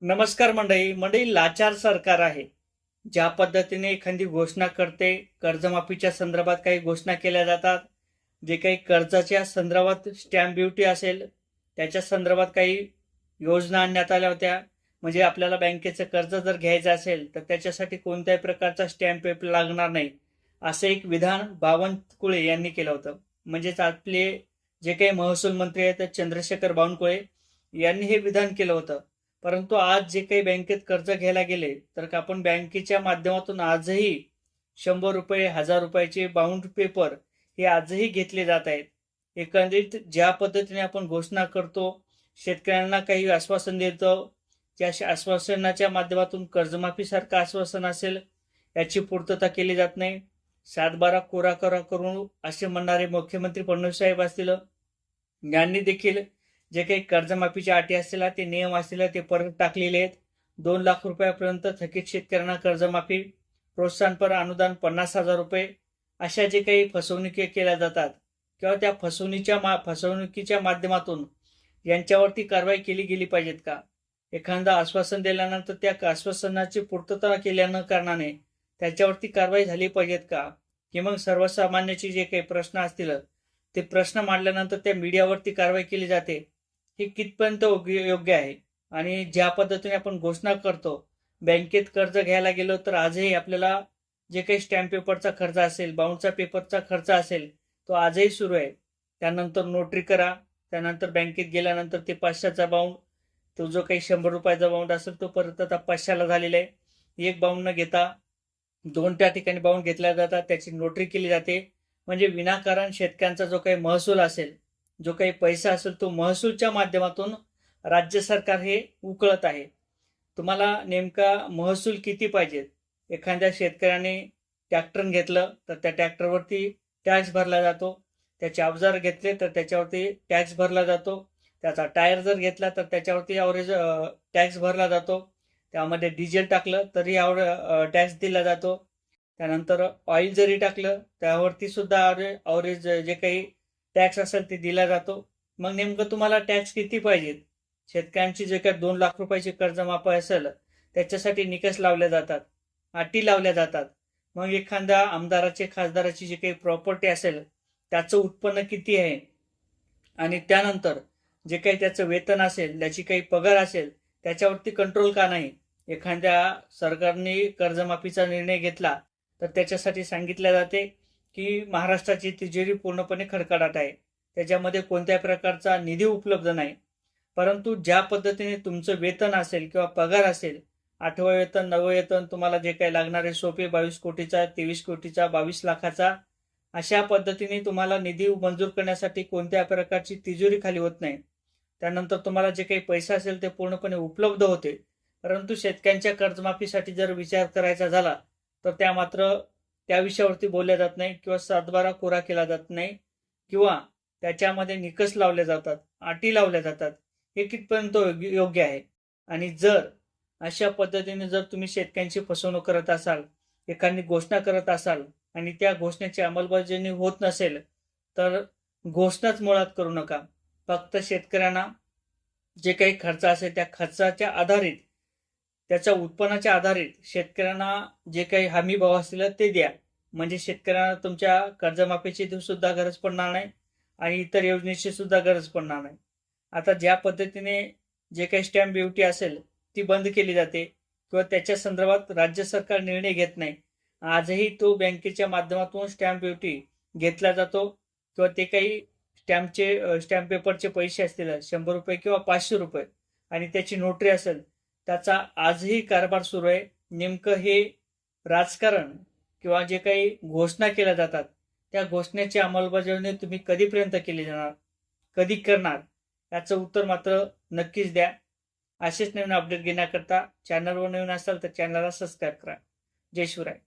नमस्कार मंडळी लाचार सरकार आहे. ज्या पद्धतीने एखादी घोषणा करते, कर्जमाफीच्या संदर्भात काही घोषणा केल्या जातात, जे काही कर्जाच्या संदर्भात स्टॅम्प ड्युटी असेल त्याच्या संदर्भात काही योजना आणण्यात आल्या होत्या. म्हणजे आपल्याला बँकेचं कर्ज जर घ्यायचं असेल तर त्याच्यासाठी कोणत्याही प्रकारचा स्टॅम्प पेपर लागणार नाही, असं एक विधान बावनकुळे यांनी केलं होतं. म्हणजेच आपले जे काही महसूल मंत्री आहेत चंद्रशेखर बावनकुळे यांनी हे विधान केलं होतं. परंतु आज जे काही बँकेत कर्ज घ्यायला गेले तर आपण बँकेच्या माध्यमातून आजही 100 रुपये 1000 रुपयाचे बाउंड पेपर हे आजही घेतले जात आहेत. एकंदरीत ज्या पद्धतीने आपण घोषणा करतो, शेतकऱ्यांना काही आश्वासन देतो, त्या आश्वासनाच्या माध्यमातून कर्जमाफीसारखं आश्वासन असेल याची पूर्तता केली जात नाही. 7/12 कोरा कोरा करून असे म्हणणारे मुख्यमंत्री फडणवीस साहेब असतील, यांनी देखील जे काही कर्जमाफीच्या अटी असलेल्या ते नियम असलेले ते परत टाकलेले आहेत. 2 लाख रुपयापर्यंत थकीत शेतकऱ्यांना कर्जमाफी, प्रोत्साहनपर अनुदान 50,000 रुपये, अशा जे काही फसवणुकी केल्या जातात किंवा त्या फसवणुकीच्या माध्यमातून यांच्यावरती कारवाई केली गेली पाहिजेत का? एखादा आश्वासन दिल्यानंतर त्या आश्वासनाची पूर्तता केल्या न कारणाने त्याच्यावरती कारवाई झाली पाहिजेत का? की मग सर्वसामान्याचे जे काही प्रश्न असतील ते प्रश्न मांडल्यानंतर त्या मीडियावरती कारवाई केली जाते, हे कितपर्यंत योग्य आहे? आणि ज्या पद्धतीने आपण घोषणा करतो, बँकेत कर्ज घ्यायला गेलो तर आजही आपल्याला जे काही स्टॅम्प पेपरचा खर्च असेल, बाउंडचा पेपरचा खर्च असेल, तो आजही सुरू आहे. त्यानंतर नोटरी करा, त्यानंतर बँकेत गेल्यानंतर ते 500चा बाउंड, तो जो काही 100 रुपयाचा बाउंड असेल तो परत आता 500ला झालेला आहे. एक बाउंड न घेता 2 त्या ठिकाणी बाउंड घेतल्या जातात, त्याची नोटरी केली जाते. म्हणजे विनाकारण शेतकऱ्यांचा जो काही महसूल असेल, जो काही पैसा असेल, तो महसूलच्या माध्यमातून राज्य सरकार हे उकळत आहे. तुम्हाला नेमका महसूल किती पाहिजे? एखाद्या शेतकऱ्याने ट्रॅक्टर घेतलं तर त्या ट्रॅक्टरवरती टॅक्स भरला जातो, त्याचे अवजार घेतले तर त्याच्यावरती टॅक्स भरला जातो, त्याचा टायर जर घेतला तर त्याच्यावरती ॲव्हरेज टॅक्स भरला जातो, त्यामध्ये डिझेल टाकलं तरी टॅक्स दिला जातो, त्यानंतर ऑइल जरी टाकलं त्यावरती सुद्धा ॲव्हरेज जे काही टॅक्स असेल ते दिला जातो. मग नेमकं तुम्हाला टॅक्स किती पाहिजेत? शेतकऱ्यांची जे काही 2 लाख रुपयाची कर्जमाफी असेल त्याच्यासाठी निकष लावले जातात, अटी लावल्या जातात. मग एखाद्या आमदाराची खासदाराची जी काही प्रॉपर्टी असेल त्याचं उत्पन्न किती आहे आणि त्यानंतर जे काही त्याचं वेतन असेल, त्याची काही पगार असेल, त्याच्यावरती कंट्रोल का नाही? एखाद्या सरकारने कर्जमाफीचा निर्णय घेतला तर त्याच्यासाठी सांगितले जाते की महाराष्ट्राची तिजोरी पूर्णपणे खडखडाट आहे, त्याच्यामध्ये कोणत्याही प्रकारचा निधी उपलब्ध नाही. परंतु ज्या पद्धतीने तुमचं वेतन असेल किंवा पगार असेल, 8वं वेतन 9वं वेतन, तुम्हाला जे काही लागणारे सोपे 22 कोटीचा 23 कोटीचा 22 लाखाचा, अशा पद्धतीने तुम्हाला निधी मंजूर करण्यासाठी कोणत्या प्रकारची तिजोरी खाली होत नाही. त्यानंतर तुम्हाला जे काही पैसा असेल ते पूर्णपणे उपलब्ध होते. परंतु शेतकऱ्यांच्या कर्जमाफीसाठी जर विचार करायचा झाला तर त्या विषयावरती बोलल्या जात नाही किंवा 7/12 कोरा केला जात नाही किंवा त्याच्यामध्ये निकष लावले जातात, अटी लावल्या जातात. हे कितपर्यंत योग्य आहे? आणि जर अशा पद्धतीने जर तुम्ही शेतकऱ्यांची फसवणूक करत असाल, एखादी घोषणा करत असाल आणि त्या घोषणेची अंमलबजावणी होत नसेल तर घोषणाच मुळात करू नका. फक्त शेतकऱ्यांना जे काही खर्च असेल त्या खर्चाच्या आधारित, त्याच्या उत्पन्नाच्या आधारित शेतकऱ्यांना जे काही हमी भाव असतील ते द्या. म्हणजे शेतकऱ्यांना तुमच्या कर्जमाफीची सुद्धा गरज पडणार नाही आणि इतर योजनेची सुद्धा गरज पडणार नाही. आता ज्या पद्धतीने जे काही स्टॅम्प ड्युटी असेल ती बंद केली जाते किंवा त्याच्या संदर्भात राज्य सरकार निर्णय घेत नाही, आजही तो बँकेच्या माध्यमातून स्टॅम्प ड्युटी घेतला जातो किंवा ते काही स्टॅम्प पेपरचे पैसे असतील 100 रुपये किंवा 500 रुपये आणि त्याची नोटरी असेल, त्याचा आजही कारभार सुरू आहे. नेमकं हे राजकारण किंवा जे काही घोषणा केल्या जातात त्या घोषणेची अंमलबजावणी तुम्ही कधीपर्यंत केली जाणार, कधी करणार, याचं उत्तर मात्र नक्कीच द्या. असेच नवीन अपडेट घेण्याकरता चॅनलवर नवीन असाल तर चॅनलला सबस्क्राईब करा. जय शिवराय.